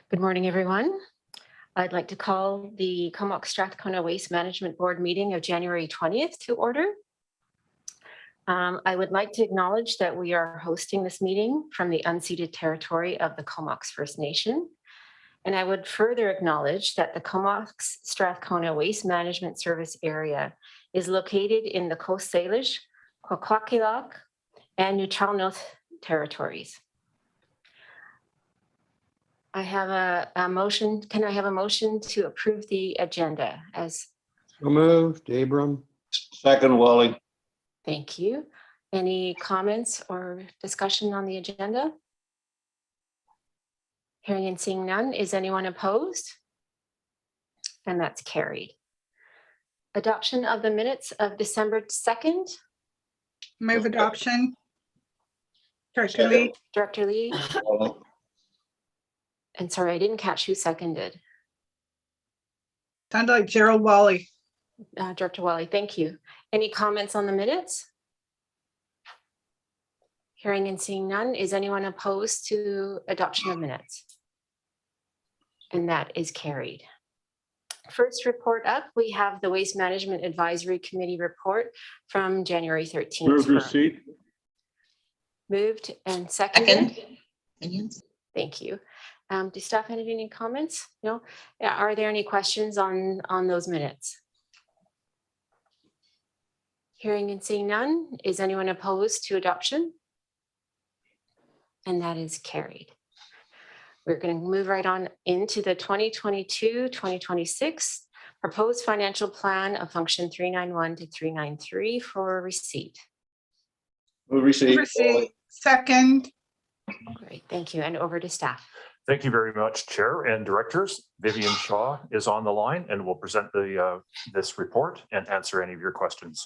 Good morning, everyone. I'd like to call the Comox Strathcona Waste Management Board meeting of January 20th to order. I would like to acknowledge that we are hosting this meeting from the unceded territory of the Comox First Nation. And I would further acknowledge that the Comox Strathcona Waste Management Service area is located in the Coast Salish, Kwakwaka'wakw, and Nuu-chah-nulth territories. I have a motion. Can I have a motion to approve the agenda as? So moved, Abram. Second, Wally. Thank you. Any comments or discussion on the agenda? Hearing and seeing none. Is anyone opposed? And that's carried. Adoption of the minutes of December 2nd. Move adoption. Director Lee. Director Lee. Wally. And sorry, I didn't catch who seconded. Sounded like Gerald Wally. Director Wally, thank you. Any comments on the minutes? Hearing and seeing none. Is anyone opposed to adoption of minutes? And that is carried. First report up, we have the Waste Management Advisory Committee report from January 13th. Move receipt. Moved and seconded. Thank you. Do staff have any comments? No? Are there any questions on those minutes? Hearing and seeing none. Is anyone opposed to adoption? And that is carried. We're going to move right on into the 2022-2026 proposed financial plan of function 391 to 393 for receipt. Move receipt. Receipt. Second. Great, thank you. And over to staff. Thank you very much, Chair and Directors. Vivian Shaw is on the line and will present this report and answer any of your questions.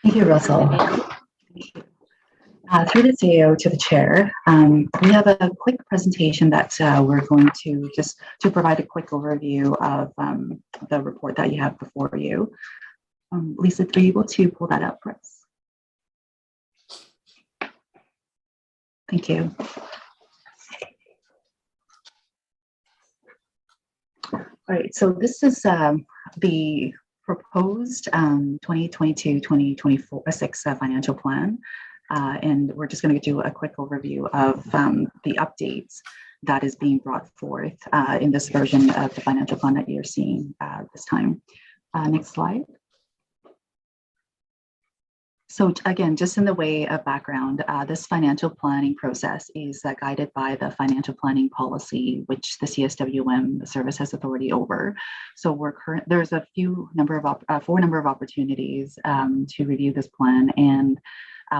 Thank you, Russell. Through the CEO to the Chair, we have a quick presentation that we're going to just to provide a quick overview of the report that you have before you. Lisa, are you able to pull that up for us? Thank you. All right, so this is the proposed 2022-2026 financial plan. And we're just going to do a quick overview of the updates that is being brought forth in this version of the financial plan that you're seeing this time. Next slide. So again, just in the way of background, this financial planning process is guided by the financial planning policy, which the CSWM, the service, has authority over. So there's a four number of opportunities to review this plan, and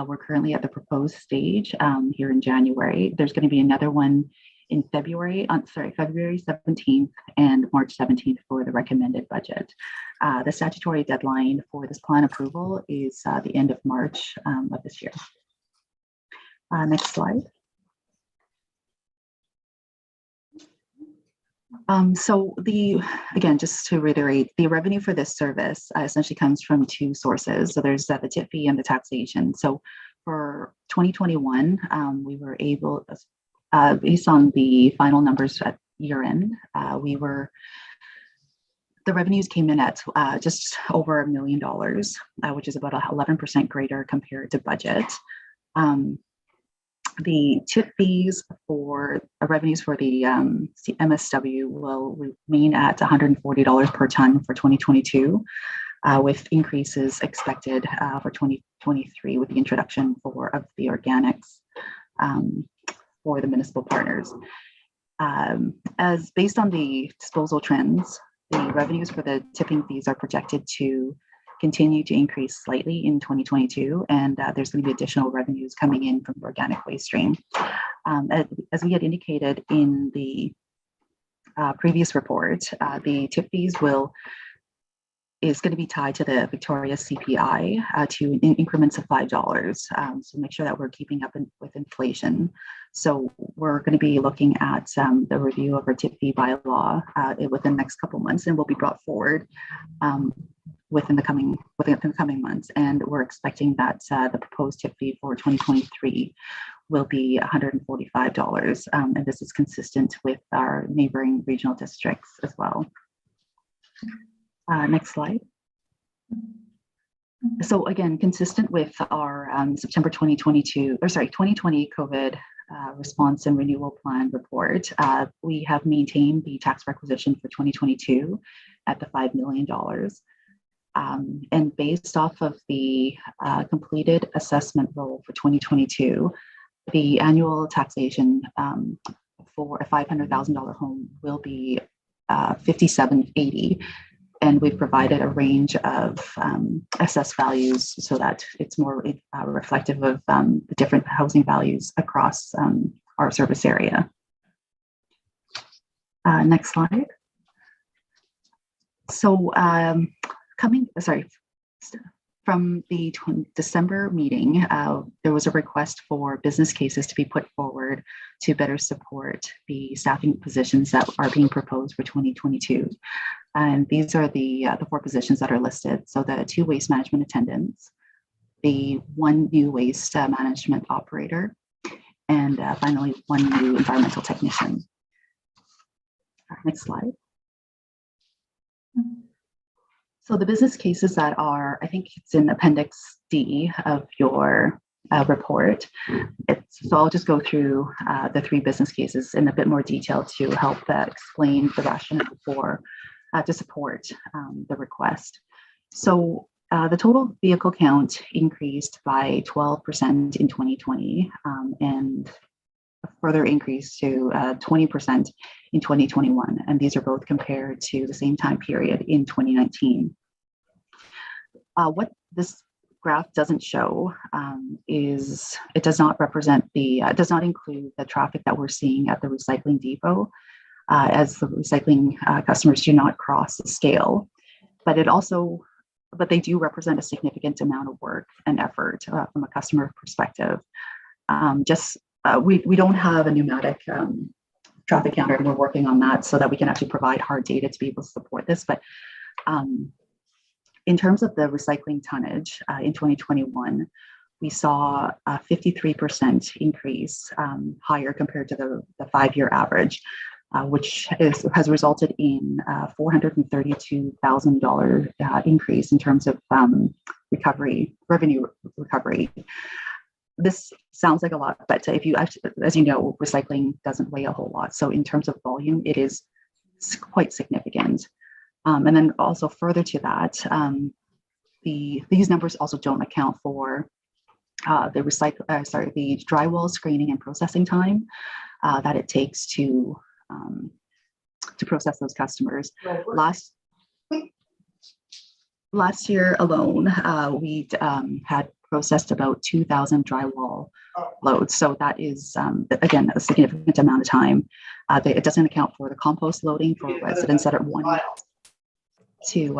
we're currently at the proposed stage here in January. There's going to be another one in February 17th and March 17th for the recommended budget. The statutory deadline for this plan approval is the end of March of this year. Next slide. So again, just to reiterate, the revenue for this service essentially comes from two sources. So there's the tip fee and the taxation. So for 2021, we were able, based on the final numbers at year end, the revenues came in at just over $1 million, which is about 11% greater compared to budget. The tip fees for revenues for the MSW will remain at $140 per ton for 2022, with increases expected for 2023 with the introduction of the organics for the municipal partners. As based on the disposal trends, the revenues for the tipping fees are projected to continue to increase slightly in 2022, and there's going to be additional revenues coming in from the organic waste stream. As we had indicated in the previous report, the tip fees is going to be tied to the Victoria CPI to increments of $5. So make sure that we're keeping up with inflation. So we're going to be looking at the review of our tip fee bylaw within the next couple months, and will be brought forward within the coming months. And we're expecting that the proposed tip fee for 2023 will be $145. And this is consistent with our neighboring regional districts as well. Next slide. So again, consistent with our September 2020 COVID response and renewal plan report, we have maintained the tax requisition for 2022 at the $5 million. And based off of the completed assessment roll for 2022, the annual taxation for a $500,000 home will be $57.80. And we've provided a range of assessed values so that it's more reflective of the different housing values across our service area. Next slide. So from the December meeting, there was a request for business cases to be put forward to better support the staffing positions that are being proposed for 2022. And these are the 4 positions that are listed. So the 2 waste management attendants, the 1 new waste management operator, and finally 1 new environmental technician. Next slide. So the business cases that are, I think it's in Appendix D of your report. So I'll just go through the 3 business cases in a bit more detail to help explain the rationale for to support the request. So the total vehicle count increased by 12% in 2020 and a further increase to 20% in 2021. And these are both compared to the same time period in 2019. What this graph doesn't show is it does not represent does not include the traffic that we're seeing at the recycling depot, as the recycling customers do not cross the scale, but they do represent a significant amount of work and effort from a customer perspective. We don't have a pneumatic traffic counter, and we're working on that so that we can actually provide hard data to be able to support this. But in terms of the recycling tonnage in 2021, we saw a 53% increase higher compared to the 5-year average, which has resulted in $432,000 increase in terms of revenue recovery. This sounds like a lot, but if you actually, as you know, recycling doesn't weigh a whole lot. So in terms of volume, it is quite significant. And then also further to that, these numbers also don't account for the drywall screening and processing time that it takes to process those customers. Last year alone, we had processed about 2,000 drywall loads. So that is, again, a significant amount of time. It doesn't account for the compost loading for residents that are wanting to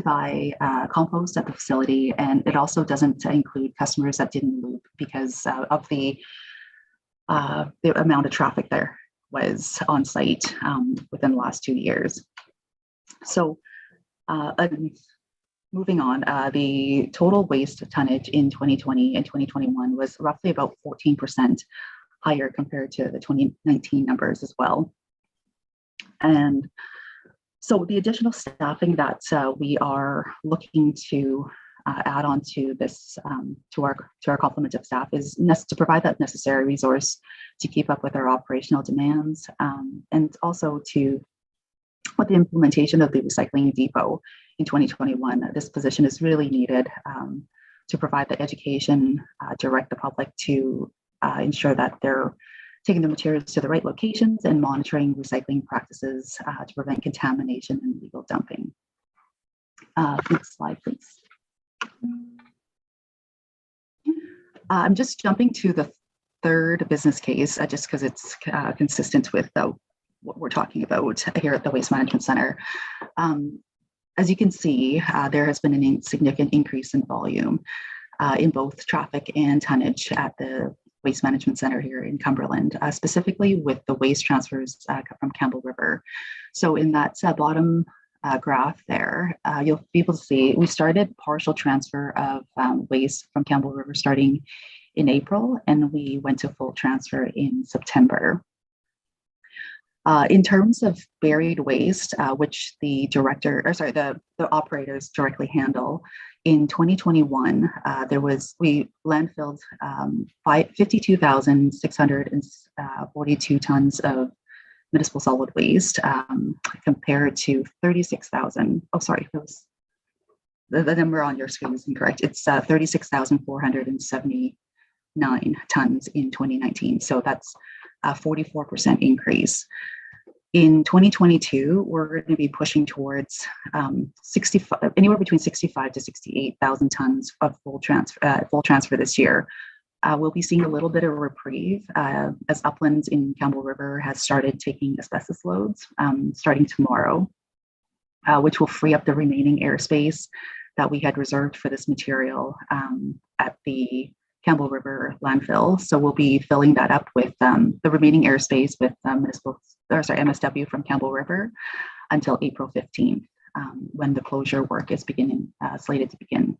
buy compost at the facility. And it also doesn't include customers that didn't move because of the amount of traffic there was on site within the last 2 years. So moving on, the total waste tonnage in 2020 and 2021 was roughly about 14% higher compared to the 2019 numbers as well. And so the additional staffing that we are looking to add on to this, to our complement of staff is to provide that necessary resource to keep up with our operational demands, and also with the implementation of the recycling depot in 2021, this position is really needed to provide the education, direct the public to ensure that they're taking the materials to the right locations and monitoring recycling practices to prevent contamination and illegal dumping. Next slide, please. I'm just jumping to the 3rd business case, just because it's consistent with what we're talking about here at the Waste Management Center. As you can see, there has been a significant increase in volume in both traffic and tonnage at the Waste Management Center here in Cumberland, specifically with the waste transfers from Campbell River. So in that bottom graph there, you'll be able to see we started partial transfer of waste from Campbell River starting in April, and we went to full transfer in September. In terms of buried waste, which the operators directly handle, in 2021, we landfilled 52,642 tons of municipal solid waste, compared to 36,000. Oh, sorry, that was the number on your screen is incorrect. It's 36,479 tons in 2019. So that's a 44% increase. In 2022, we're going to be pushing towards anywhere between 65 to 68,000 tons of full transfer this year. We'll be seeing a little bit of reprieve as Uplands in Campbell River has started taking asbestos loads starting tomorrow, which will free up the remaining airspace that we had reserved for this material at the Campbell River landfill. So we'll be filling that up with the remaining airspace with MSW from Campbell River until April 15th, when the closure work is slated to begin.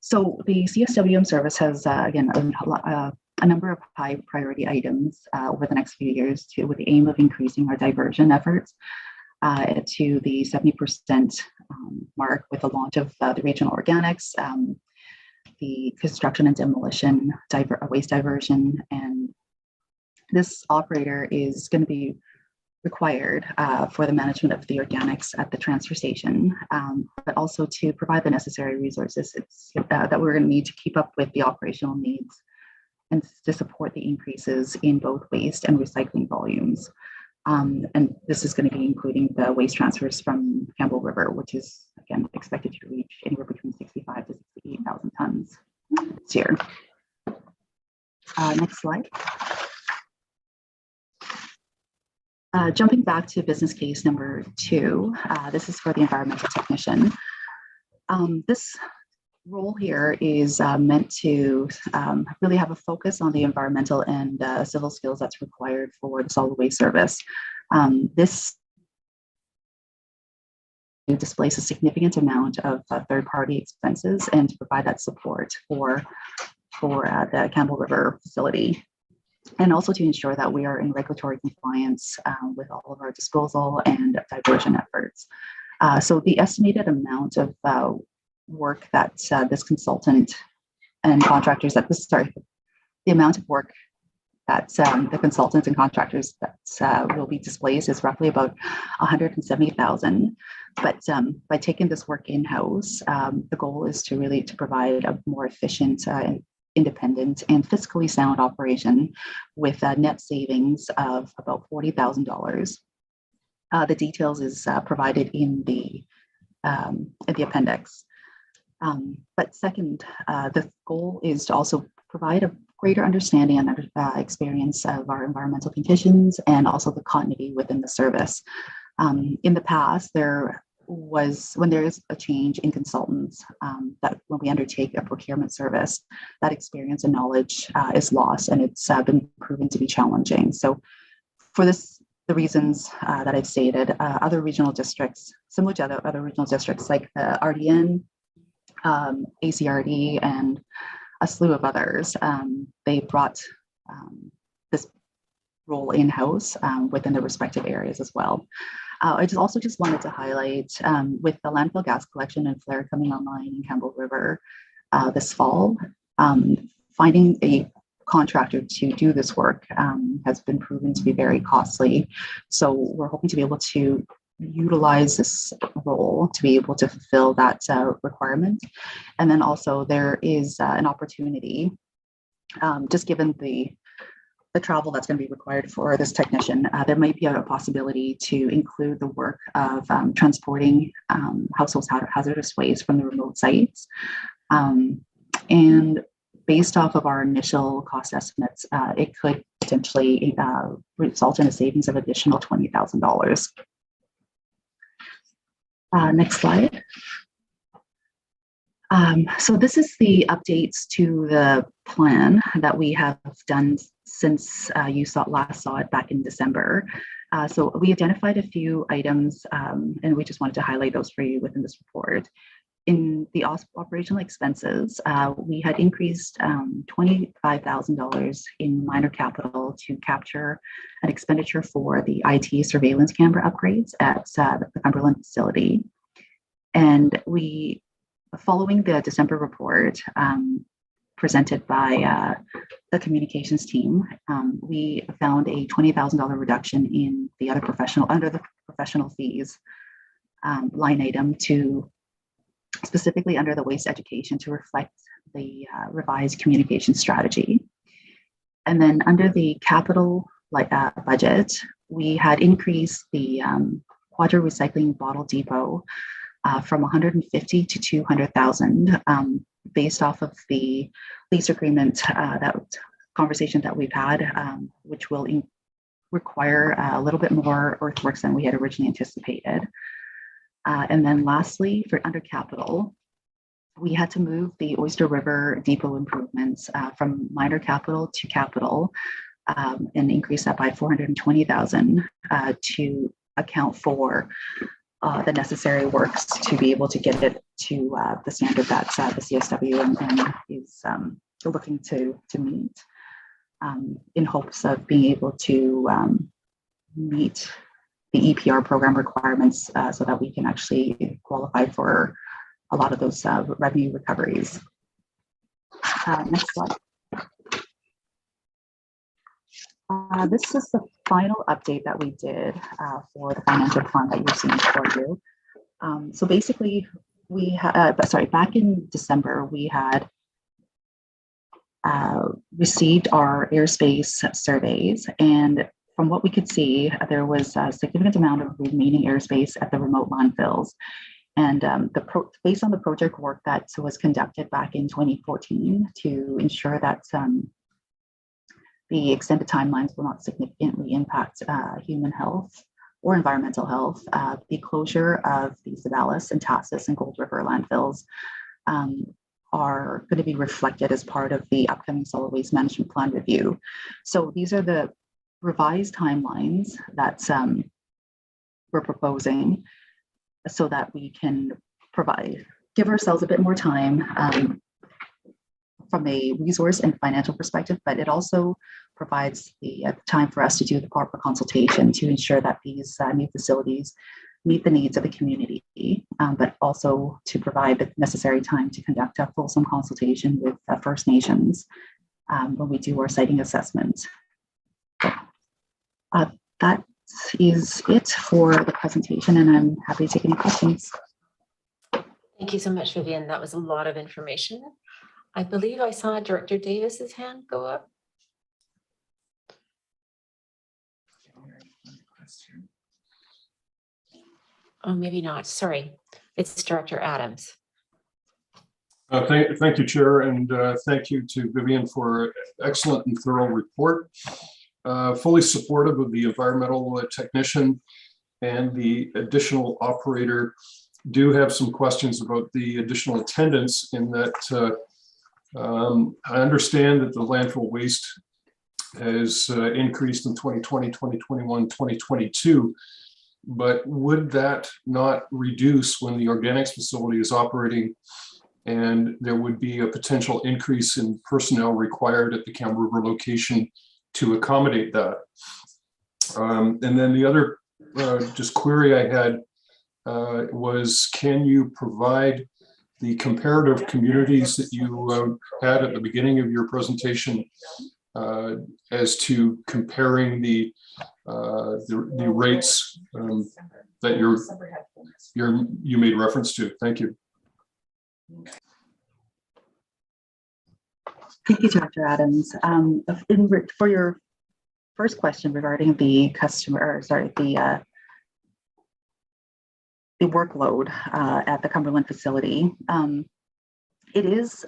So the CSWM service has, again, a number of high priority items over the next few years with the aim of increasing our diversion efforts to the 70% mark with the launch of the regional organics, the construction and demolition waste diversion. And this operator is going to be required for the management of the organics at the transfer station, but also to provide the necessary resources that we're going to need to keep up with the operational needs and to support the increases in both waste and recycling volumes. And this is going to be including the waste transfers from Campbell River, which is, again, expected to reach anywhere between 65 to 68,000 tons this year. Next slide. Jumping back to business case number 2, this is for the environmental technician. This role here is meant to really have a focus on the environmental and civil skills that's required for the solid waste service. This displays a significant amount of third-party expenses and to provide that support for the Campbell River facility, and also to ensure that we are in regulatory compliance with all of our disposal and diversion efforts. So the estimated amount of work that this consultant and contractors the amount of work that the consultants and contractors that will be displaced is roughly about 170,000. But by taking this work in-house, the goal is to provide a more efficient, independent, and fiscally sound operation with net savings of about $40,000. The details is provided in the appendix. But second, the goal is to also provide a greater understanding and experience of our environmental conditions and also the continuity within the service. In the past, when there is a change in consultants, that when we undertake a procurement service, that experience and knowledge is lost, and it's been proven to be challenging. So for the reasons that I've stated, other regional districts, similar to other regional districts like the RDN, ACRD, and a slew of others, they brought this role in-house within their respective areas as well. I just wanted to highlight with the landfill gas collection and flare coming online in Campbell River this fall, finding a contractor to do this work has been proven to be very costly. So we're hoping to be able to utilize this role to be able to fulfill that requirement. And then also there is an opportunity, just given the travel that's going to be required for this technician, there might be a possibility to include the work of transporting household hazardous waste from the remote sites. And based off of our initial cost estimates, it could potentially result in a savings of additional $20,000. Next slide. So this is the updates to the plan that we have done since you last saw it back in December. So we identified a few items, and we just wanted to highlight those for you within this report. In the operational expenses, we had increased $25,000 in minor capital to capture an expenditure for the IT surveillance camera upgrades at the Cumberland facility. And we, following the December report presented by the communications team, we found a $20,000 reduction in the other under the professional fees line item to specifically under the waste education to reflect the revised communication strategy. And then under the capital budget, we had increased the Quadro Recycling Bottle Depot from 150 to 200,000 based off of the lease agreement conversation that we've had, which will require a little bit more earthworks than we had originally anticipated. And then lastly, for under capital, we had to move the Oyster River Depot improvements from minor capital to capital and increase that by 420,000 to account for the necessary works to be able to get it to the standard that the CSW and is looking to meet in hopes of being able to meet the EPR program requirements so that we can actually qualify for a lot of those revenue recoveries. Next slide. This is the final update that we did for the financial plan that you're seeing before you. So basically, we had, back in December, we had received our airspace surveys, and from what we could see, there was a significant amount of remaining airspace at the remote landfills. And based on the project work that was conducted back in 2014 to ensure that the extended timelines will not significantly impact human health or environmental health, the closure of the Savalas and Tassus and Gold River landfills are going to be reflected as part of the upcoming solid waste management plan review. So these are the revised timelines that we're proposing so that we can give ourselves a bit more time from a resource and financial perspective, but it also provides the time for us to do the proper consultation to ensure that these new facilities meet the needs of the community, but also to provide the necessary time to conduct a fulsome consultation with First Nations when we do our siting assessment. That is it for the presentation, and I'm happy to take any questions. Thank you so much, Vivian. That was a lot of information. I believe I saw Director Davis's hand go up. Oh, maybe not. Sorry. It's Director Adams. Thank you, Chair, and thank you to Vivian for an excellent and thorough report. Fully supportive of the environmental technician and the additional operator. Do have some questions about the additional attendance in that I understand that the landfill waste has increased in 2020, 2021, 2022, but would that not reduce when the organics facility is operating and there would be a potential increase in personnel required at the Cam River location to accommodate that? And then the other just query I had was, can you provide the comparative communities that you had at the beginning of your presentation as to comparing the rates that you made reference to? Thank you. Thank you, Dr. Adams. For your first question regarding the the workload at the Cumberland facility, it is,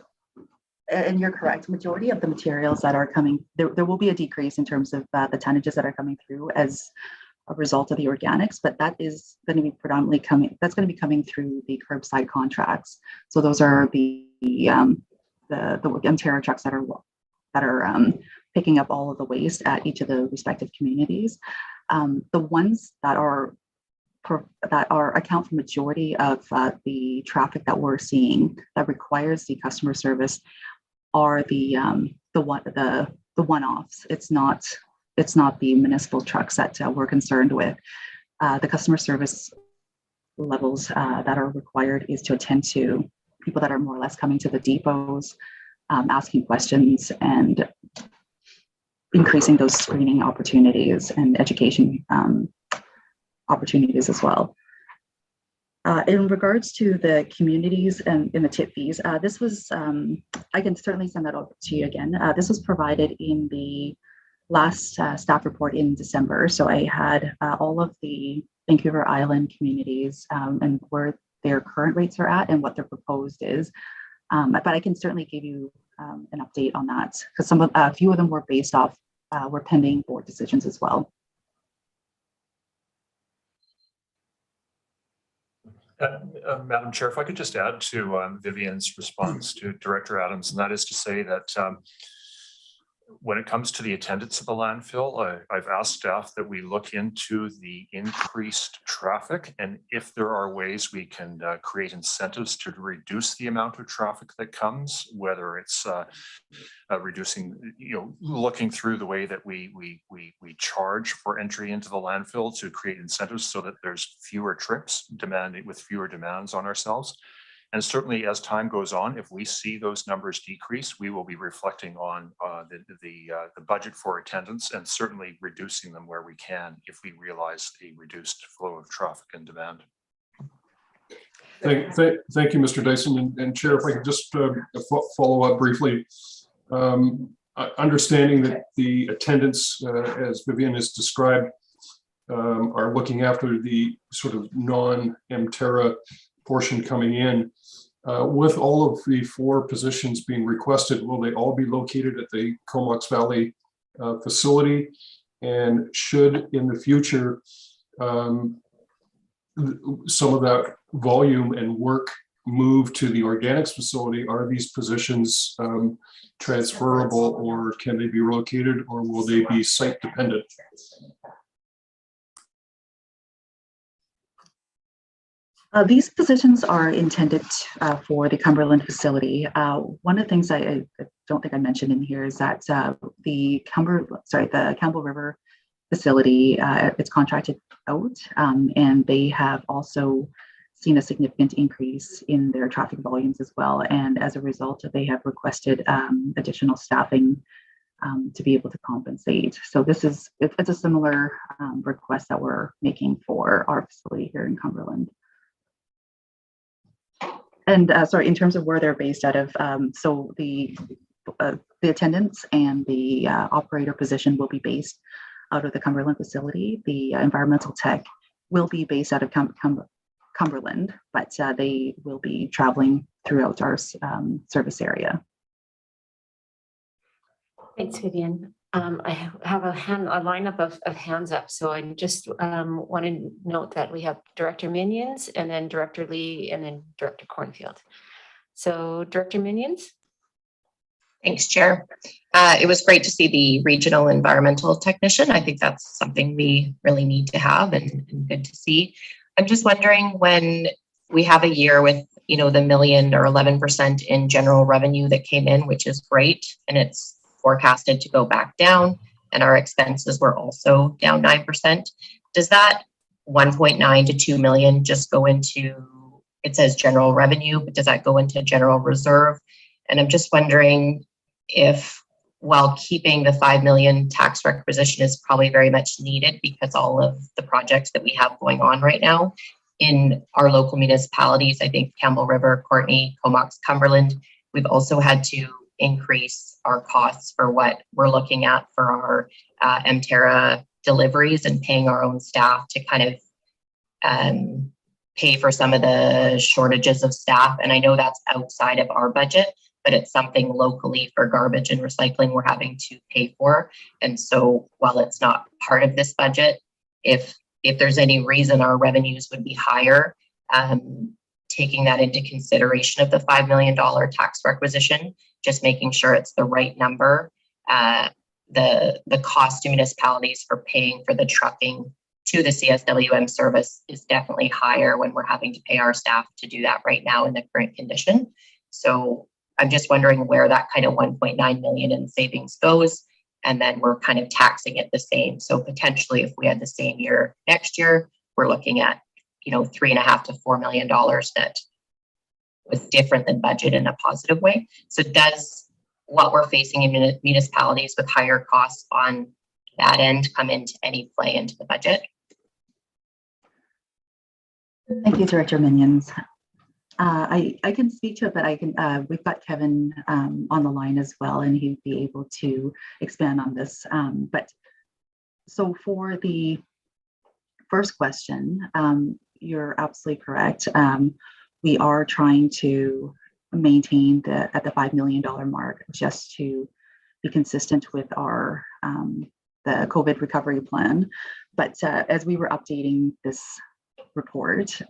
and you're correct, majority of the materials that are coming, there will be a decrease in terms of the tonnages that are coming through as a result of the organics, but that is going to be predominantly coming through the curbside contracts. So those are the Ontario trucks that are picking up all of the waste at each of the respective communities. The ones that are account for majority of the traffic that we're seeing that requires the customer service are the one-offs. It's not the municipal trucks that we're concerned with. The customer service levels that are required is to attend to people that are more or less coming to the depots, asking questions, and increasing those screening opportunities and education opportunities as well. In regards to the communities and in the tip fees, this was, I can certainly send that over to you again. This was provided in the last staff report in December. So I had all of the Vancouver Island communities and where their current rates are at and what their proposed is. But I can certainly give you an update on that because a few of them were based off, were pending board decisions as well. Madam Chair, if I could just add to Vivian's response to Director Adams, and that is to say that when it comes to the attendance of the landfill, I've asked staff that we look into the increased traffic and if there are ways we can create incentives to reduce the amount of traffic that comes, whether it's reducing, looking through the way that we charge for entry into the landfill to create incentives so that there's fewer trips with fewer demands on ourselves. And certainly as time goes on, if we see those numbers decrease, we will be reflecting on the budget for attendance and certainly reducing them where we can if we realize a reduced flow of traffic and demand. Thank you, Mr. Dyson. And Chair, if I could just follow up briefly. Understanding that the attendants, as Vivian has described, are looking after the sort of non-Mterra portion coming in. With all of the 4 positions being requested, will they all be located at the Comox Valley facility? And should in the future some of that volume and work move to the organics facility, are these positions transferable, or can they be relocated, or will they be site dependent? These positions are intended for the Cumberland facility. One of the things I don't think I mentioned in here is that the Campbell River facility, it's contracted out, and they have also seen a significant increase in their traffic volumes as well. And as a result, they have requested additional staffing to be able to compensate. So it's a similar request that we're making for our facility here in Cumberland. And in terms of where they're based out of, so the attendants and the operator position will be based out of the Cumberland facility. The environmental tech will be based out of Cumberland, but they will be traveling throughout our service area. Thanks, Vivian. I have a lineup of hands up. So I just want to note that we have Director Minions and then Director Lee and then Director Cornfield. So Director Minions. Thanks, Chair. It was great to see the regional environmental technician. I think that's something we really need to have and good to see. I'm just wondering, when we have a year with, the $1 million or 11% in general revenue that came in, which is great, and it's forecasted to go back down, and our expenses were also down 9%. Does that 1.9 to 2 million just go into, it says general revenue, but does that go into general reserve? And I'm just wondering if, while keeping the 5 million tax requisition is probably very much needed because all of the projects that we have going on right now in our local municipalities, I think Campbell River, Courtenay, Comox, Cumberland, we've also had to increase our costs for what we're looking at for our Mterra deliveries and paying our own staff to kind of pay for some of the shortages of staff. And I know that's outside of our budget, but it's something locally for garbage and recycling we're having to pay for. And so while it's not part of this budget, if there's any reason our revenues would be higher, taking that into consideration of the $5 million tax requisition, just making sure it's the right number, the cost to municipalities for paying for the trucking to the CSWM service is definitely higher when we're having to pay our staff to do that right now in the current condition. So I'm just wondering where that kind of 1.9 million in savings goes. And then we're kind of taxing it the same. So potentially if we had the same year next year, we're looking at, $3.5 to $4 million that was different than budget in a positive way. So does what we're facing in municipalities with higher costs on that end come into any play into the budget? Thank you, Director Minions. I can speak to it, but we've got Kevin on the line as well, and he'd be able to expand on this. But so for the first question, you're absolutely correct. We are trying to maintain at the $5 million mark just to be consistent with our the COVID recovery plan. But as we were updating this report,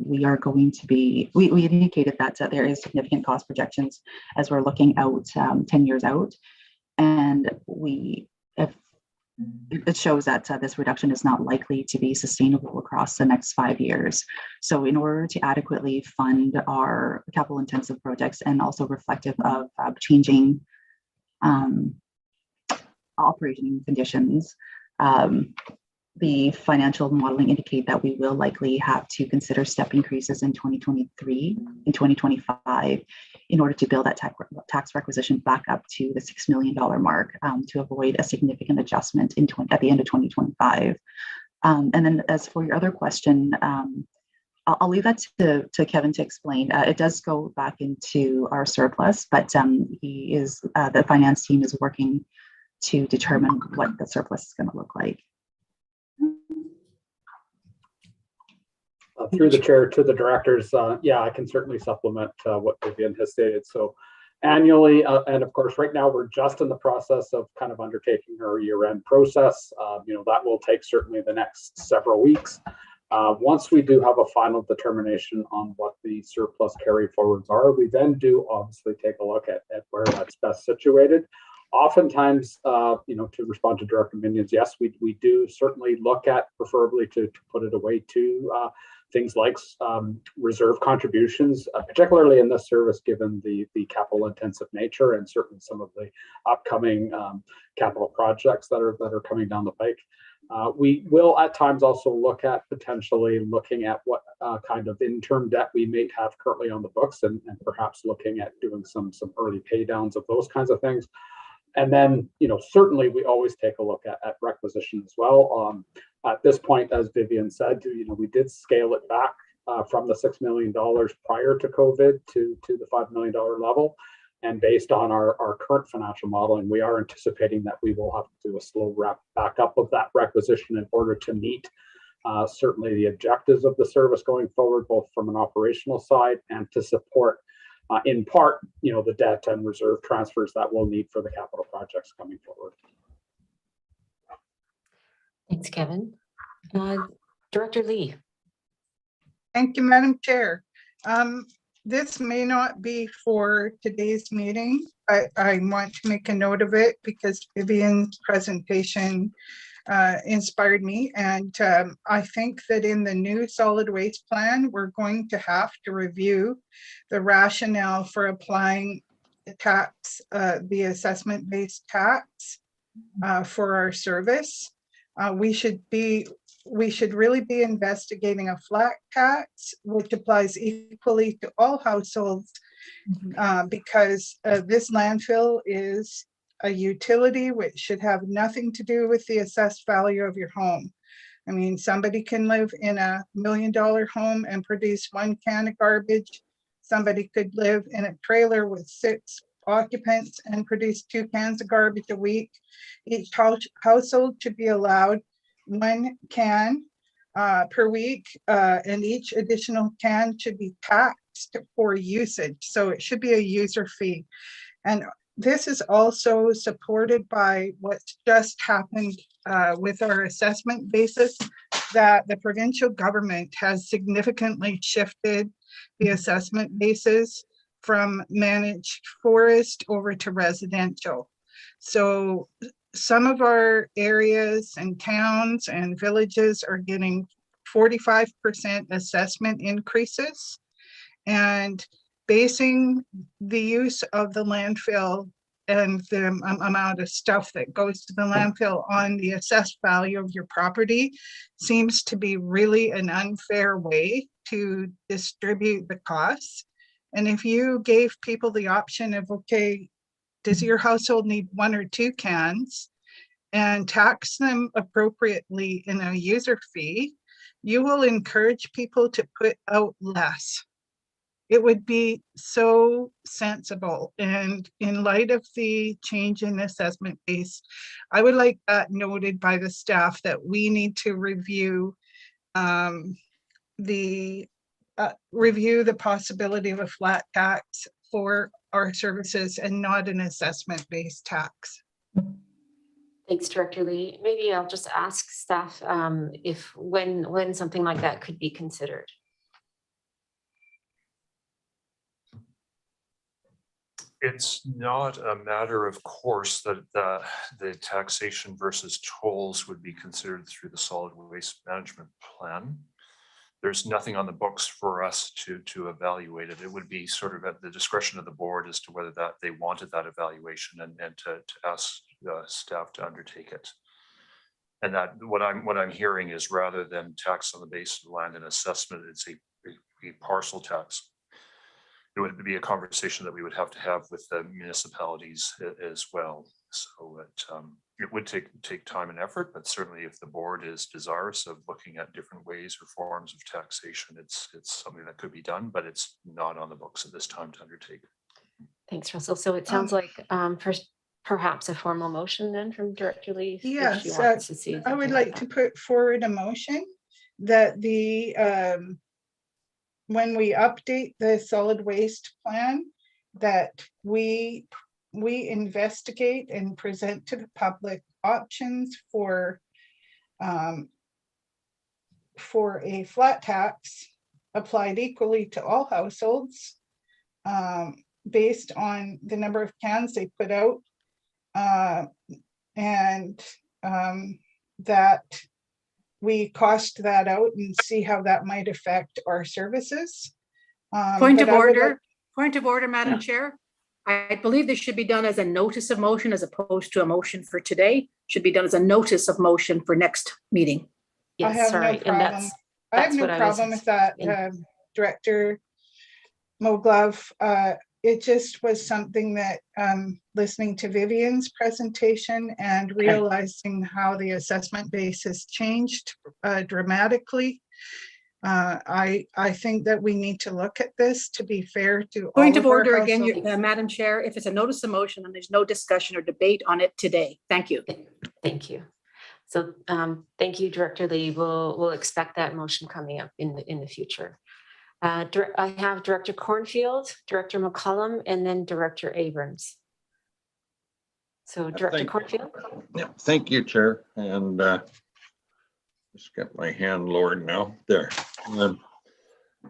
we are going to be, we indicated that there is significant cost projections as we're looking out 10 years out. And it shows that this reduction is not likely to be sustainable across the next 5 years. So in order to adequately fund our capital intensive projects and also reflective of changing operating conditions, the financial modeling indicate that we will likely have to consider step increases in 2023 and 2025 in order to build that tax requisition back up to the $6 million mark to avoid a significant adjustment at the end of 2025. And then as for your other question, I'll leave that to Kevin to explain. It does go back into our surplus, but the finance team is working to determine what the surplus is going to look like. Through the chair to the directors, yeah, I can certainly supplement what Vivian has stated. So annually, and of course, right now we're just in the process of kind of undertaking our year-end process. That will take certainly the next several weeks. Once we do have a final determination on what the surplus carry forwards are, we then do obviously take a look at where that's best situated. Oftentimes, to respond to Director Minions, yes, we do certainly look at preferably to put it away to things like reserve contributions, particularly in this service, given the capital intensive nature and certainly some of the upcoming capital projects that are coming down the pike. We will at times also look at potentially looking at what kind of interim debt we may have currently on the books and perhaps looking at doing some early pay downs of those kinds of things. And then, certainly we always take a look at requisition as well. At this point, as Vivian said, we did scale it back from the $6 million prior to COVID to the $5 million level. And based on our current financial modeling, we are anticipating that we will have to do a slow wrap back up of that requisition in order to meet certainly the objectives of the service going forward, both from an operational side and to support in part, the debt and reserve transfers that we'll need for the capital projects coming forward. Thanks, Kevin. Director Lee. Thank you, Madam Chair. This may not be for today's meeting, but I want to make a note of it because Vivian's presentation inspired me. And I think that in the new solid waste plan, we're going to have to review the rationale for applying the assessment-based tax for our service. We should really be investigating a flat tax, which applies equally to all households, because this landfill is a utility which should have nothing to do with the assessed value of your home. I mean, somebody can live in a $1 million home and produce 1 can of garbage. Somebody could live in a trailer with 6 occupants and produce 2 cans of garbage a week. Each household should be allowed 1 can per week, and each additional can should be taxed for usage. So it should be a user fee. And this is also supported by what's just happened with our assessment basis, that the provincial government has significantly shifted the assessment basis from managed forest over to residential. So some of our areas and towns and villages are getting 45% assessment increases, and basing the use of the landfill and the amount of stuff that goes to the landfill on the assessed value of your property seems to be really an unfair way to distribute the costs. And if you gave people the option of, okay, does your household need 1 or 2 cans, and tax them appropriately in a user fee, you will encourage people to put out less. It would be so sensible. And in light of the change in assessment base, I would like that noted by the staff that we need to review the possibility of a flat tax for our services and not an assessment-based tax. Thanks, Director Lee. Maybe I'll just ask staff if when something like that could be considered. It's not a matter of course that the taxation versus tolls would be considered through the solid waste management plan. There's nothing on the books for us to evaluate it. It would be sort of at the discretion of the board as to whether that they wanted that evaluation and to ask staff to undertake it. And that what I'm hearing is rather than tax on the basis of land and assessment, it's a parcel tax. It would be a conversation that we would have to have with the municipalities as well. So it would take time and effort, but certainly if the board is desirous of looking at different ways or forms of taxation, it's something that could be done, but it's not on the books at this time to undertake. Thanks, Russell. So it sounds like perhaps a formal motion then from Director Lee. Yes, to I would like to put forward a motion that the when we update the solid waste plan, that we investigate and present to the public options for a flat tax applied equally to all households based on the number of cans they put out, and that we cost that out and see how that might affect our services. Point of order, Madam Chair. I believe this should be done as a notice of motion as opposed to a motion for today. Should be done as a notice of motion for next meeting. Yes, I have sorry. no problem. And I have no problem with that, Director Moglove. It just was something that listening to Vivian's presentation and realizing how the assessment base has changed dramatically. I think that we need to look at this to be fair to Point all of our order again, households. Madam Chair. If it's a notice of motion and there's no discussion or debate on it today. Thank you. Thank you. So thank you, Director Lee. We'll expect that motion coming up in the future. I have Director Cornfield, Director McCollum, and then Director Abrams. So Director Cornfield. Yeah, thank you, Chair. And just get my hand lowered now. There.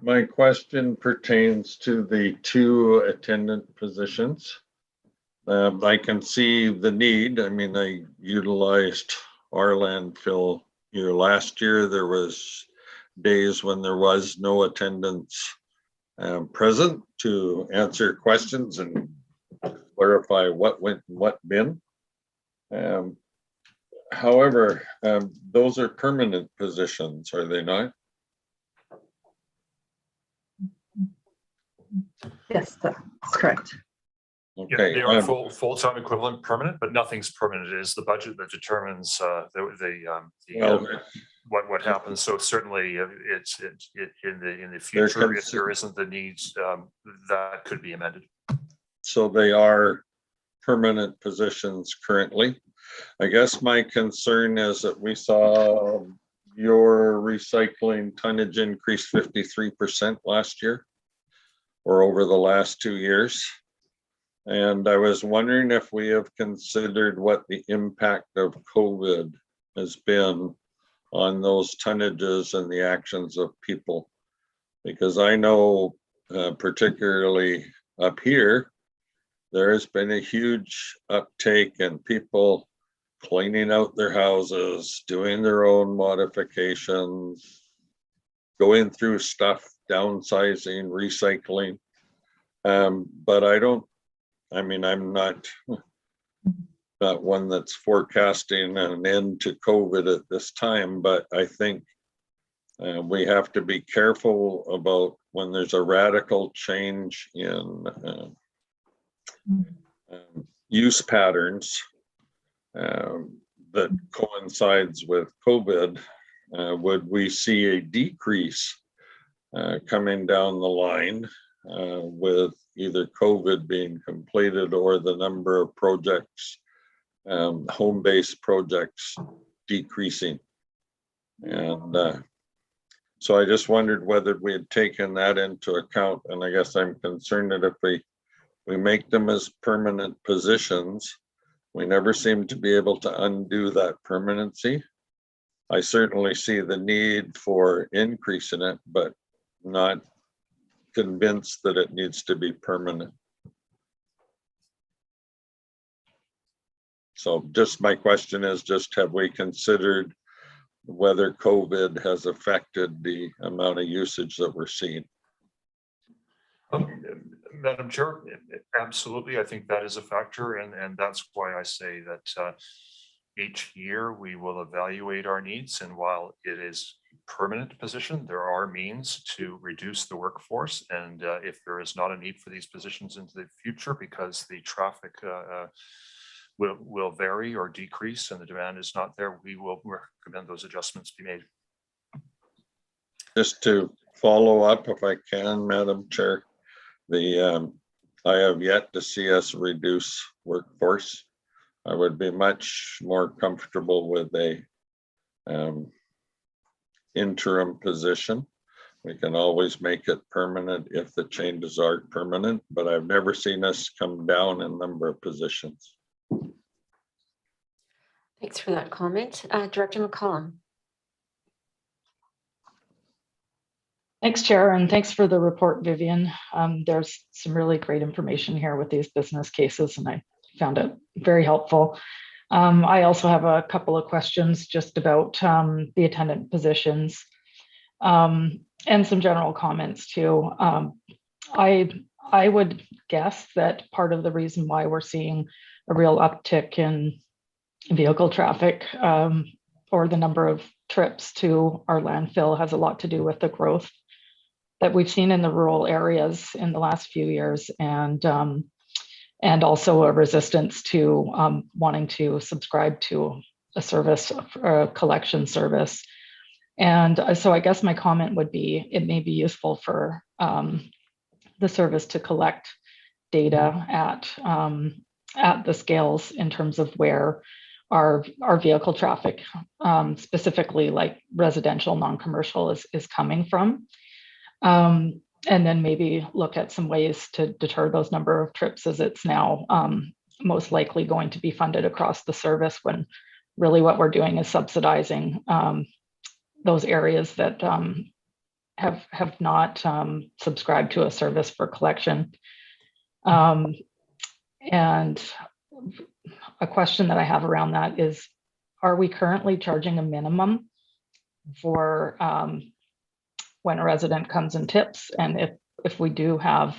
My question pertains to the 2 attendant positions. I can see the need. I mean, I utilized our landfill year last year. There was days when there was no attendance present to answer questions and clarify what went in what bin. However, those are permanent positions, are they not? Yes, that's correct. Okay. Yeah, they are full-time equivalent permanent, but nothing's permanent. It is the budget that determines what happens. So certainly it's in the future, if there isn't the needs, that could be amended. So they are permanent positions currently. I guess my concern is that we saw your recycling tonnage increase 53% last year or over the last 2 years. And I was wondering if we have considered what the impact of COVID has been on those tonnages and the actions of people. Because I know, particularly up here, there has been a huge uptake and people cleaning out their houses, doing their own modifications, going through stuff, downsizing, recycling. But I'm not one that's forecasting an end to COVID at this time, but I think we have to be careful about when there's a radical change in use patterns that coincides with COVID. Would we see a decrease coming down the line with either COVID being completed or the number of projects, home-based projects decreasing? And so I just wondered whether we had taken that into account. And I guess I'm concerned that if we make them as permanent positions, we never seem to be able to undo that permanency. I certainly see the need for increasing it, but not convinced that it needs to be permanent. So just my question is, just have we considered whether COVID has affected the amount of usage that we're seeing? Madam Chair, absolutely. I think that is a factor. And that's why I say that each year we will evaluate our needs. And while it is permanent position, there are means to reduce the workforce. And if there is not a need for these positions into the future because the traffic will vary or decrease and the demand is not there, we will recommend those adjustments be made. Just to follow up, if I can, Madam Chair, I have yet to see us reduce workforce. I would be much more comfortable with a interim position. We can always make it permanent if the changes are permanent, but I've never seen us come down in number of positions. Thanks for that comment. Director McCollum. Thanks, Chair, and thanks for the report, Vivian. There's some really great information here with these business cases, and I found it very helpful. I also have a couple of questions just about the attendant positions and some general comments too. I would guess that part of the reason why we're seeing a real uptick in vehicle traffic or the number of trips to our landfill has a lot to do with the growth that we've seen in the rural areas in the last few years, and also a resistance to wanting to subscribe to a service, a collection service. And so I guess my comment would be, it may be useful for the service to collect data at the scales in terms of where our vehicle traffic, specifically like residential, non-commercial, is coming from. And then maybe look at some ways to deter those number of trips, as it's now most likely going to be funded across the service, when really what we're doing is subsidizing those areas that have not subscribed to a service for collection. And a question that I have around that is, are we currently charging a minimum for when a resident comes and tips? And if we do have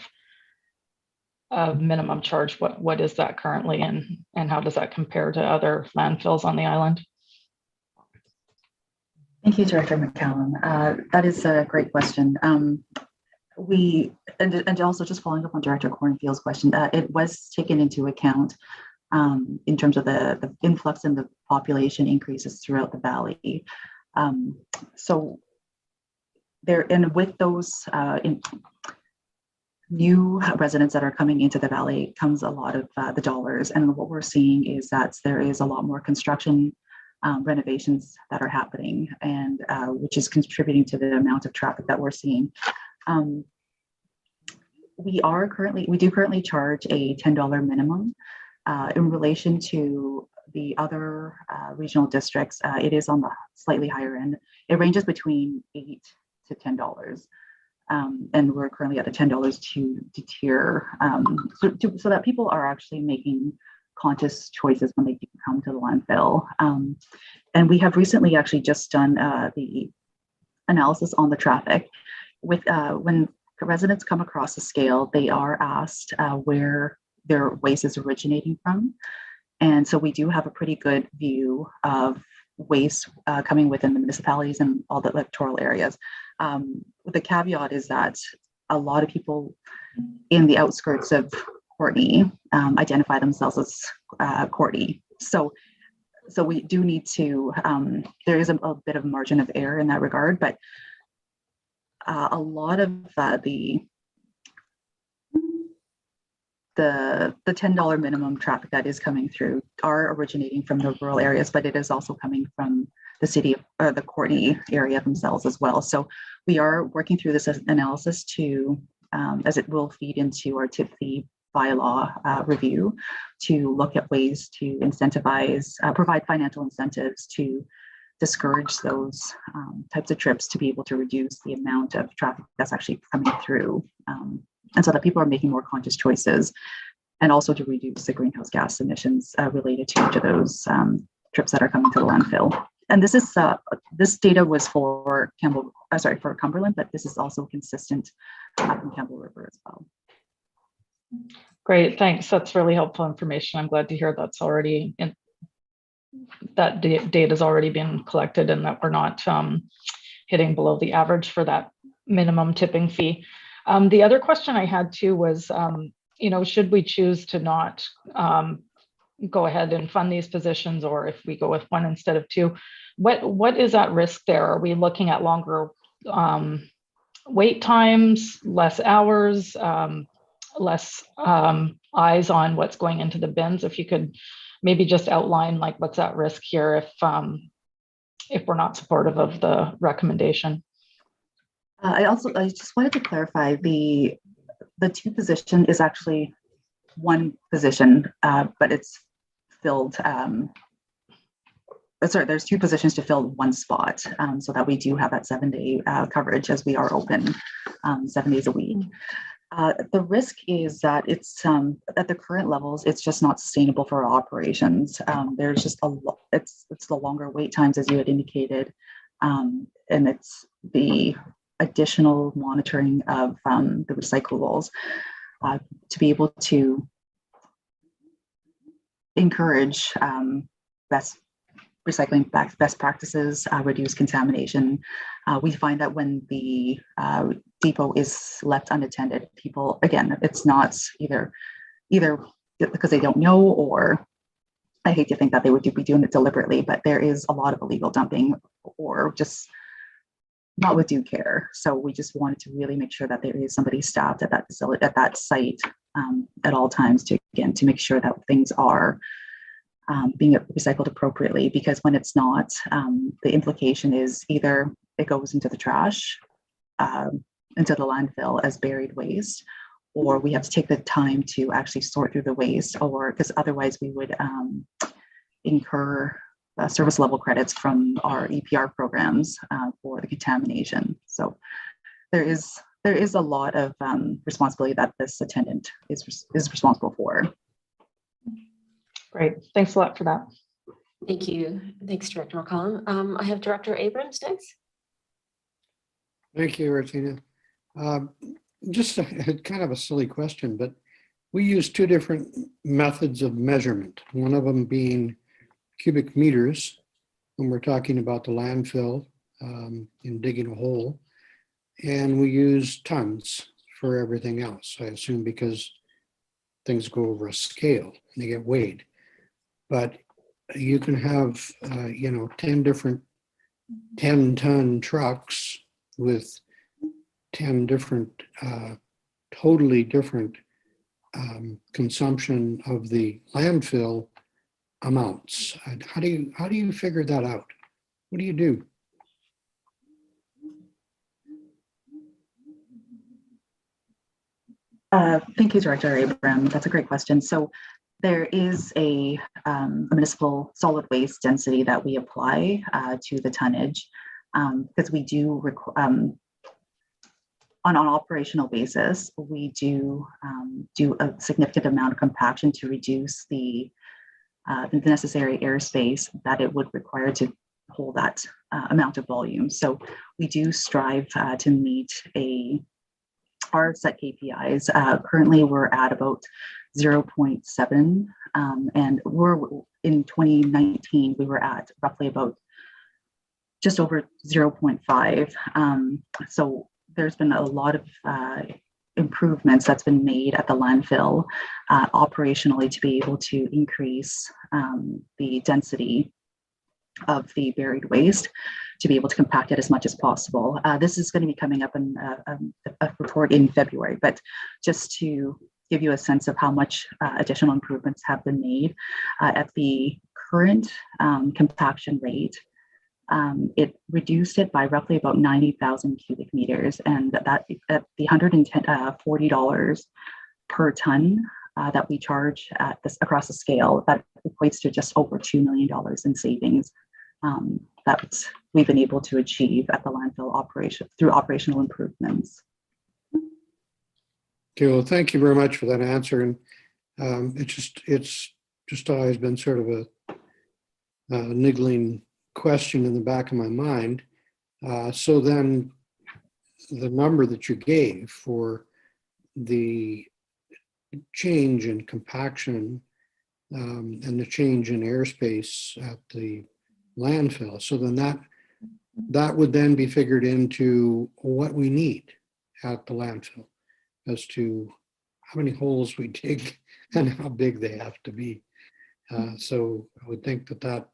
a minimum charge, what is that currently, and how does that compare to other landfills on the island? Thank you, Director McCallum. That is a great question. And also just following up on Director Cornfield's question, it was taken into account in terms of the influx in the population increases throughout the valley. So there, and with those new residents that are coming into the valley comes a lot of the dollars. And what we're seeing is that there is a lot more construction renovations that are happening, and which is contributing to the amount of traffic that we're seeing. We do currently charge a $10 minimum. In relation to the other regional districts, it is on the slightly higher end. It ranges between $8 to $10. And we're currently at a $10 to tier, so that people are actually making conscious choices when they do come to the landfill. And we have recently actually just done the analysis on the traffic. With when residents come across the scale, they are asked where their waste is originating from. And so we do have a pretty good view of waste coming within the municipalities and all the electoral areas. The caveat is that a lot of people in the outskirts of Courtney identify themselves as Courtney. So we do need to, there is a bit of margin of error in that regard, but a lot of the $10 minimum traffic that is coming through are originating from the rural areas, but it is also coming from the city or the Courtney area themselves as well. So we are working through this analysis to, as it will feed into our tip fee bylaw review, to look at ways to incentivize, provide financial incentives to discourage those types of trips, to be able to reduce the amount of traffic that's actually coming through. And so that people are making more conscious choices, and also to reduce the greenhouse gas emissions related to each of those trips that are coming to the landfill. And this is this data was for for Cumberland, but this is also consistent from Campbell River as well. Great, thanks. That's really helpful information. I'm glad to hear that's already in, that data has already been collected, and that we're not hitting below the average for that minimum tipping fee. The other question I had too was, should we choose to not go ahead and fund these positions, or if we go with one instead of two, what is at risk there? Are we looking at longer wait times, less hours, less eyes on what's going into the bins? If you could maybe just outline like what's at risk here if we're not supportive of the recommendation. I just wanted to clarify, the two position is actually one position, but it's filled. There's two positions to fill one spot, so that we do have that 7-day coverage, as we are open 7 days a week. The risk is that it's at the current levels, it's just not sustainable for our operations. There's just it's the longer wait times, as you had indicated, and it's the additional monitoring of the recyclables to be able to encourage best practices, reduce contamination. We find that when the depot is left unattended, people, again, it's not either because they don't know, or I hate to think that they would be doing it deliberately, but there is a lot of illegal dumping, or just not with due care. So we just wanted to really make sure that there is somebody staffed at that facility, at that site, at all times, to make sure that things are being recycled appropriately. Because when it's not, the implication is either it goes into the trash, into the landfill as buried waste, or we have to take the time to actually sort through the waste, or because otherwise we would incur service level credits from our EPR programs for the contamination. So there is a lot of responsibility that this attendant is responsible for. Great, thanks a lot for that. Thank you. Thanks, Director McCollum. I have Director Abrams next. Thank you, Regina. Just kind of a silly question, but we use two different methods of measurement. One of them being cubic meters when we're talking about the landfill in digging a hole, and we use tons for everything else, I assume, because things go over a scale and they get weighed. But you can have 10 different 10-ton trucks with 10 different totally different consumption of the landfill amounts. How do you figure that out? What do you do? Thank you, Director Abram. That's a great question. So there is a municipal solid waste density that we apply to the tonnage, because we do on an operational basis, we do a significant amount of compaction to reduce the the necessary airspace that it would require to hold that amount of volume. So we do strive to meet our set KPIs. Currently, we're at about 0.7, and we're in 2019 we were at roughly about just over 0.5. So there's been a lot of improvements that's been made at the landfill operationally to be able to increase the density of the buried waste to be able to compact it as much as possible. This is going to be coming up in a report in February, but just to give you a sense of how much additional improvements have been made at the current compaction rate. It reduced it by roughly about 90,000 cubic meters, and that at the $140 per ton that we charge at this across the scale, that equates to just over $2 million in savings that we've been able to achieve at the landfill operation through operational improvements. Okay, well, thank you very much for that answer. And it's just always been sort of a niggling question in the back of my mind. So then the number that you gave for the change in compaction and the change in airspace at the landfill, so then that would then be figured into what we need at the landfill as to how many holes we dig and how big they have to be. So I would think that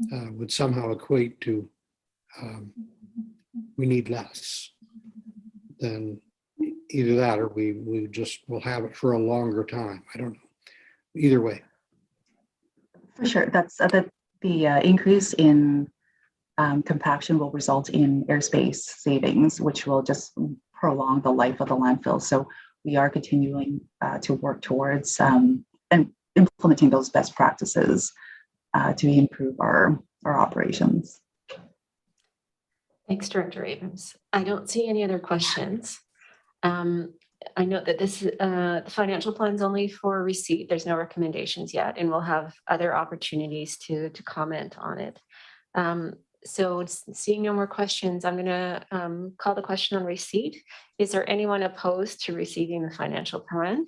would somehow equate to we need less than either that, or we just will have it for a longer time. I don't know. Either way. For sure, that's the increase in compaction will result in airspace savings, which will just prolong the life of the landfill. So we are continuing to work towards and implementing those best practices to improve our operations. Thanks, Director Abrams. I don't see any other questions. I note that this the financial plan is only for receipt. There's no recommendations yet, and we'll have other opportunities to comment on it. So seeing no more questions, I'm going to call the question on receipt. Is there anyone opposed to receiving the financial plan?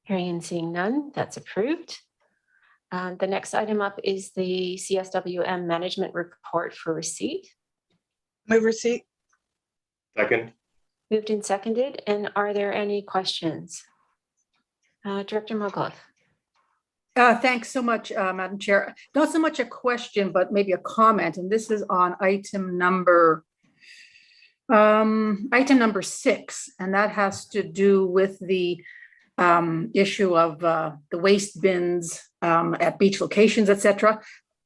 Hearing and seeing none, that's approved. The next item up is the CSWM management report for receipt. Move receipt. Second. Moved and seconded. And are there any questions? Director Mogoff. Thanks so much, Madam Chair. Not so much a question, but maybe a comment. And this is on item number 6, and that has to do with the issue of the waste bins at beach locations, etc.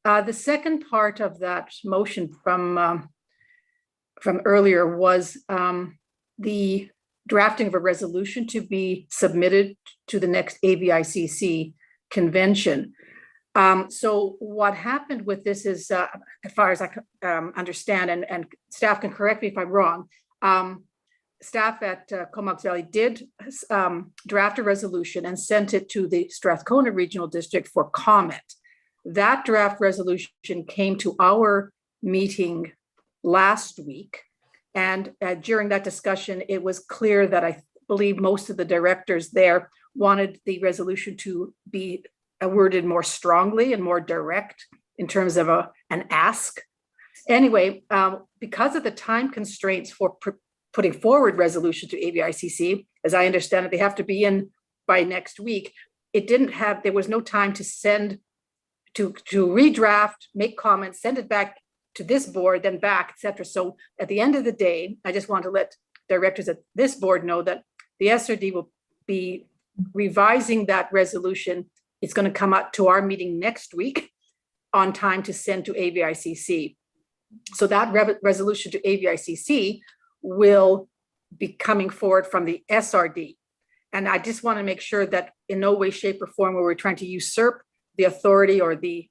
The second part of that motion from earlier was the drafting of a resolution to be submitted to the next AVICC convention. So what happened with this is, as far as I understand, and staff can correct me if I'm wrong, staff at Comox Valley did draft a resolution and sent it to the Strathcona Regional District for comment. That draft resolution came to our meeting last week. And during that discussion, it was clear that I believe most of the directors there wanted the resolution to be worded more strongly and more direct in terms of an ask. Anyway, because of the time constraints for putting forward resolution to AVICC, as I understand it, they have to be in by next week. There was no time to send, to redraft, make comments, send it back to this board, then back, etc. So at the end of the day, I just want to let directors at this board know that the SRD will be revising that resolution. It's going to come up to our meeting next week on time to send to AVICC. So that resolution to AVICC will be coming forward from the SRD. And I just want to make sure that in no way, shape, or form where we're trying to usurp the authority or the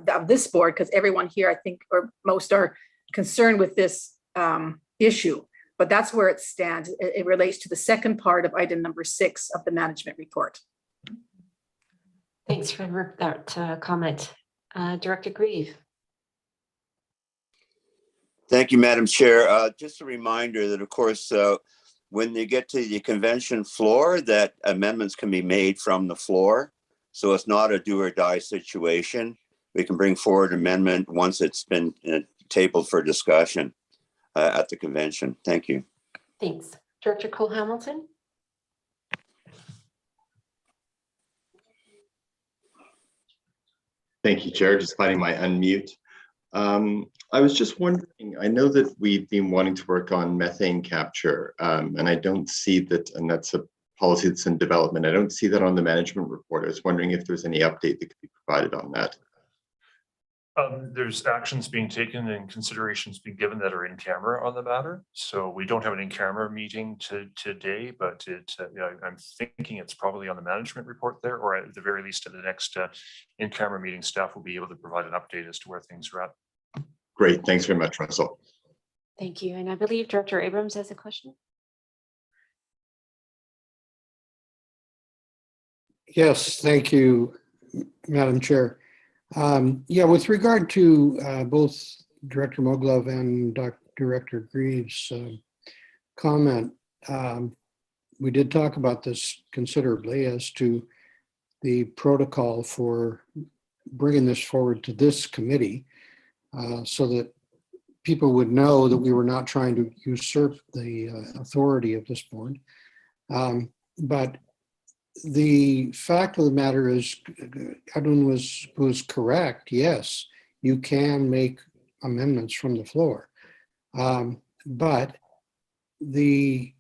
of this board, because everyone here, I think, or most are concerned with this issue. But that's where it stands. It relates to the second part of item number 6 of the management report. Thanks for that comment. Director Grieve. Thank you, Madam Chair. Just a reminder that, of course, when you get to the convention floor, that amendments can be made from the floor. So it's not a do or die situation. We can bring forward amendment once it's been tabled for discussion at the convention. Thank you. Thanks. Director Cole-Hamilton. Thank you, Chair. Just finding my unmute. I was just wondering, I know that we've been wanting to work on methane capture, and I don't see that, and that's a policy that's in development. I don't see that on the management report. I was wondering if there's any update that could be provided on that. There's actions being taken and considerations being given that are in camera on the matter. So we don't have an in-camera meeting today, but I'm thinking it's probably on the management report there, or at the very least at the next in-camera meeting, staff will be able to provide an update as to where things are at. Great, thanks very much, Russell. Thank you. And I believe Director Abrams has a question. Yes, thank you, Madam Chair. Yeah, with regard to both Director Moglove and Director Grieve's comment, we did talk about this considerably as to the protocol for bringing this forward to this committee so that people would know that we were not trying to usurp the authority of this board. But the fact of the matter is, Edwin was correct. Yes, you can make amendments from the floor. But the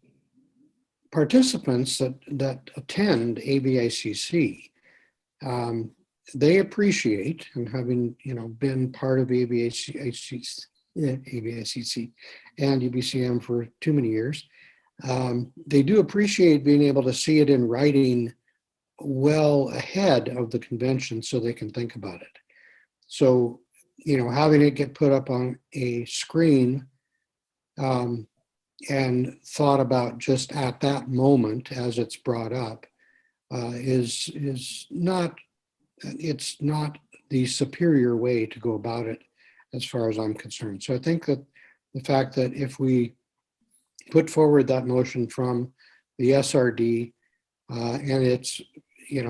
participants that attend ABICC, they appreciate, and having been part of ABICC and UBCM for too many years, they do appreciate being able to see it in writing well ahead of the convention so they can think about it. So, having it get put up on a screen and thought about just at that moment as it's brought up is not, it's not the superior way to go about it as far as I'm concerned. So I think that the fact that if we put forward that motion from the SRD and it's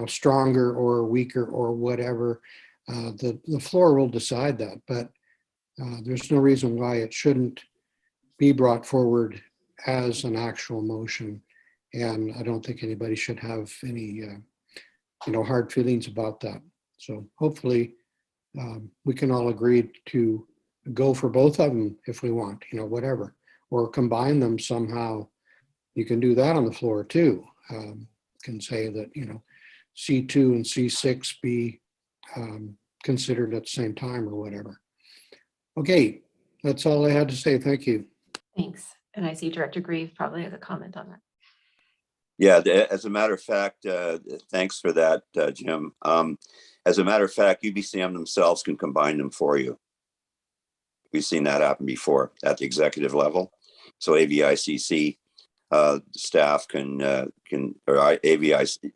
stronger or weaker or whatever, the floor will decide that. But there's no reason why it shouldn't be brought forward as an actual motion, and I don't think anybody should have any hard feelings about that. So hopefully we can all agree to go for both of them if we want, whatever. Or combine them somehow. You can do that on the floor too. Can say that, C2 and C6 be considered at the same time or whatever. Okay, that's all I had to say. Thank you. Thanks. And I see Director Grieve probably has a comment on that. Yeah, as a matter of fact, thanks for that, Jim. As a matter of fact, UBCM themselves can combine them for you. We've seen that happen before at the executive level. So AVICC staff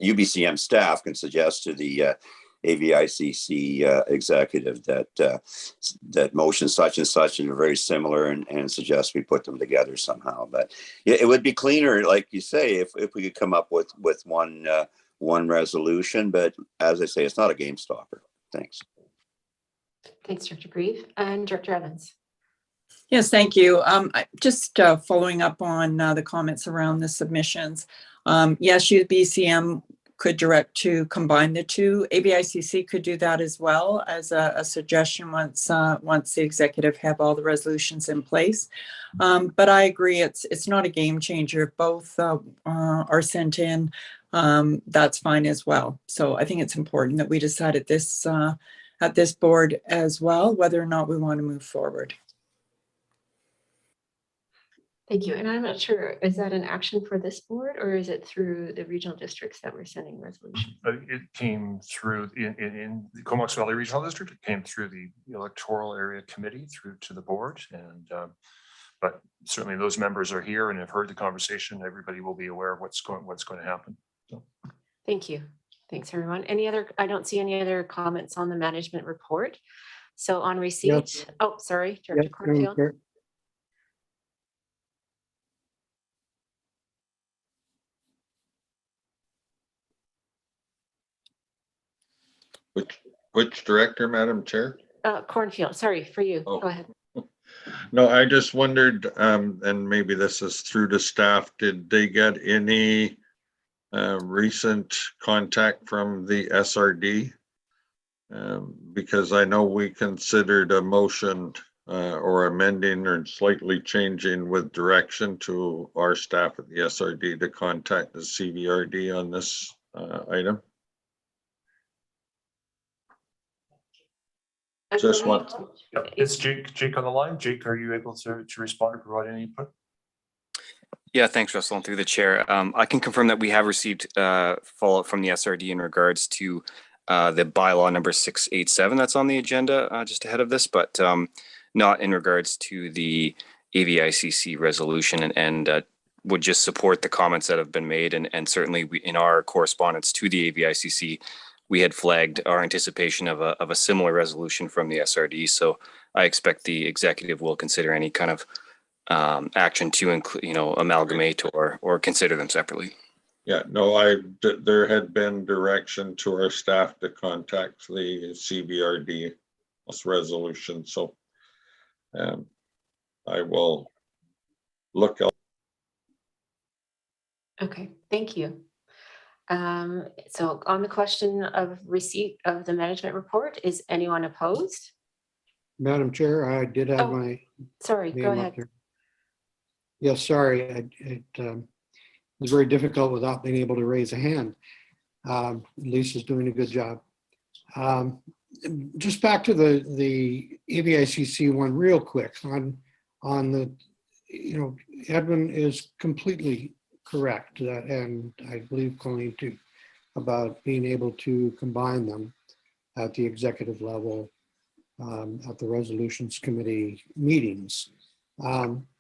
UBCM staff can suggest to the AVICC executive that motion such and such and are very similar and suggest we put them together somehow. But yeah, it would be cleaner, like you say, if we could come up with one resolution. But as I say, it's not a game stopper. Thanks. Thanks, Director Grieve. And Director Evans. Yes, thank you. Just following up on the comments around the submissions. Yes, UBCM could direct to combine the two. ABICC could do that as well as a suggestion once the executive have all the resolutions in place. But I agree, it's not a game changer. If both are sent in, that's fine as well. So I think it's important that we decide at this board as well whether or not we want to move forward. Thank you. And I'm not sure, is that an action for this board or is it through the regional districts that we're sending resolutions? It came through in the Comox Valley Regional District. It came through the electoral area committee through to the board. And but certainly those members are here and have heard the conversation. Everybody will be aware of what's going to happen. So. Thank you. Thanks, everyone. Any other, I don't see any other comments on the management report. So on receipt, oh, sorry, Director Cornfield. Which director, Madam Chair? Cornfield, sorry, for you. Oh. Go ahead. No, I just wondered, and maybe this is through to staff, did they get any recent contact from the SRD? Because I know we considered a motion or amending or slightly changing with direction to our staff at the SRD to contact the CVRD on this item. Just one. Yep. It's Jake on the line. Jake, are you able to respond or provide any input? Yeah, thanks, Russell, and through the chair. I can confirm that we have received follow-up from the SRD in regards to the bylaw number 687 that's on the agenda just ahead of this, but not in regards to the AVICC resolution, and would just support the comments that have been made. And certainly in our correspondence to the AVICC, we had flagged our anticipation of a similar resolution from the SRD. So I expect the executive will consider any kind of action to include, amalgamate or consider them separately. Yeah, no, there had been direction to our staff to contact the CVRD resolution. So I will look up. Okay, thank you. So on the question of receipt of the management report, is anyone opposed? Madam Chair, I did have my. Sorry, go ahead. Yes, sorry. It was very difficult without being able to raise a hand. Lisa's doing a good job. Just back to the AVICC one real quick on the, Edwin is completely correct, and I believe Colleen too, about being able to combine them at the executive level at the resolutions committee meetings.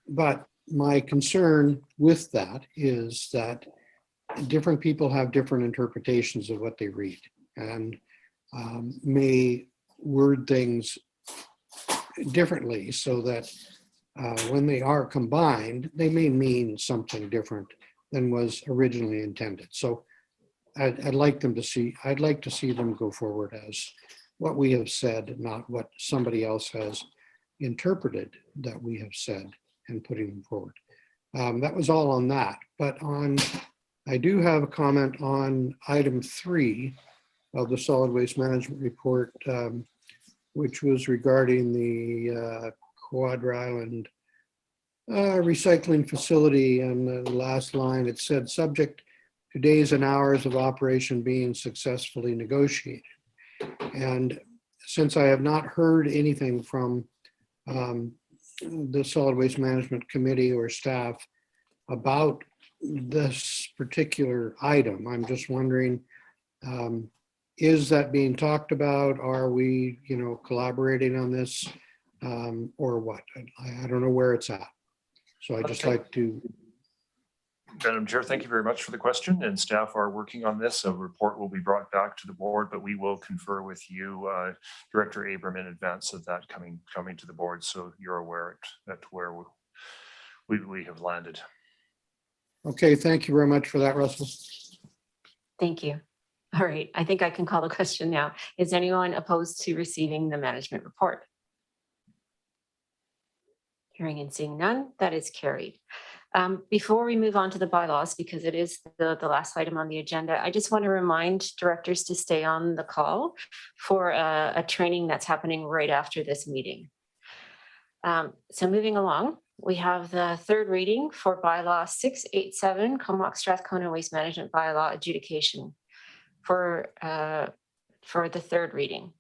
But my concern with that is that different people have different interpretations of what they read and may word things differently so that when they are combined, they may mean something different than was originally intended. So I'd like to see them go forward as what we have said, not what somebody else has interpreted that we have said and putting them forward. That was all on that. But I do have a comment on item 3 of the solid waste management report, which was regarding the Quad Island recycling facility. And the last line, it said, subject to days and hours of operation being successfully negotiated. And since I have not heard anything from the Solid Waste Management Committee or staff about this particular item, I'm just wondering, is that being talked about? Are we, collaborating on this or what? I don't know where it's at. So I'd just like to. Madam Chair, thank you very much for the question, and staff are working on this. A report will be brought back to the board, but we will confer with you, Director Abram, in advance of that coming to the board, so you're aware at where we have landed. Okay, thank you very much for that, Russell. Thank you. All right, I think I can call the question now. Is anyone opposed to receiving the management report? Hearing and seeing none, that is carried. Before we move on to the bylaws, because it is the last item on the agenda, I just want to remind directors to stay on the call for a training that's happening right after this meeting. So moving along, we have the third reading for bylaw 687, Comox Strathcona Waste Management Bylaw adjudication for the third reading.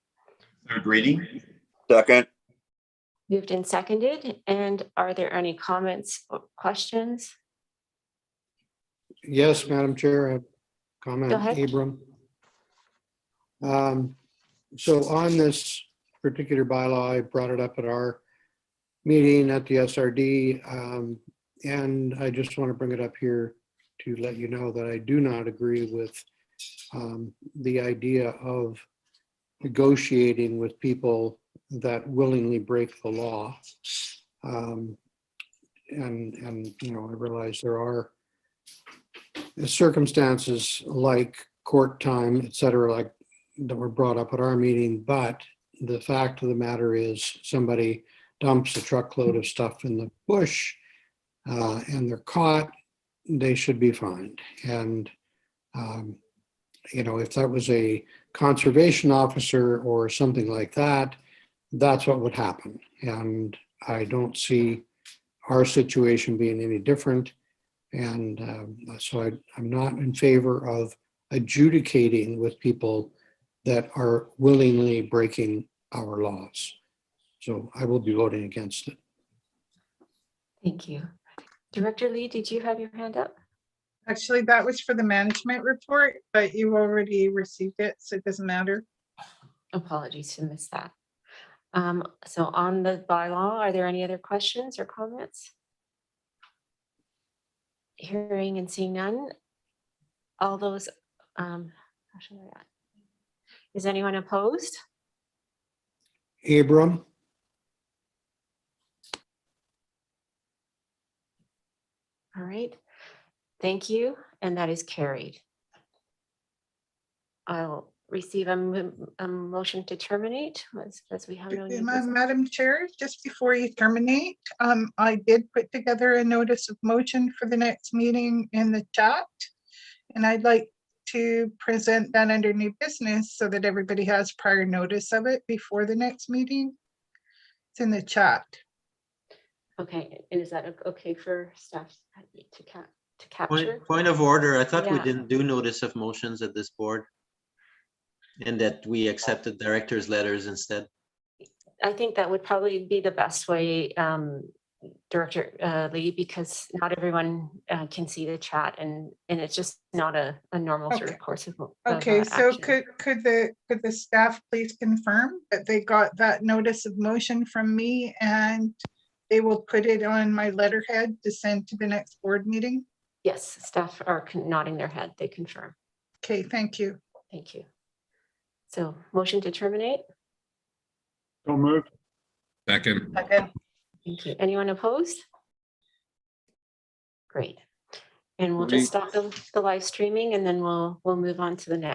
Third reading. Second. Moved and seconded. And are there any comments or questions? Yes, Madam Chair, I have a comment. Go ahead. Abram. So on this particular bylaw, I brought it up at our meeting at the SRD, and I just want to bring it up here to let you know that I do not agree with the idea of negotiating with people that willingly break the law. And you know, I realize there are circumstances like court time, et cetera, like that were brought up at our meeting, but the fact of the matter is somebody dumps a truckload of stuff in the bush and they're caught, they should be fined. And you know, if that was a conservation officer or something like that, that's what would happen. And I don't see our situation being any different. And so I'm not in favor of adjudicating with people that are willingly breaking our laws. So I will be voting against it. Thank you. Director Lee, did you have your hand up? Actually, that was for the management report, but you already received it, so it doesn't matter. Apologies to miss that. So on the bylaw, are there any other questions or comments? Hearing and seeing none. All those, is anyone opposed? Abram, All right, thank you, and that is carried. I'll receive a motion to terminate as we have no new business. Madam Chair, just before you terminate, I did put together a notice of motion for the next meeting in the chat. And I'd like to present that under new business so that everybody has prior notice of it before the next meeting. It's in the chat. Okay, and is that okay for staff to capture? Point of order, I thought we Yeah. didn't do notice of motions at this board. And that we accepted director's letters instead. I think that would probably be the best way, Director Lee, because not everyone can see the chat, and it's just not a normal sort of course of Okay, so action. could the staff please confirm that they got that notice of motion from me and they will put it on my letterhead to send to the next board meeting? Yes, staff are nodding their head. They confirm. Okay, thank you. Thank you. So motion to terminate. So moved. Second. Thank you. Anyone opposed? Great. And we'll just stop the live streaming and then we'll move on to the next.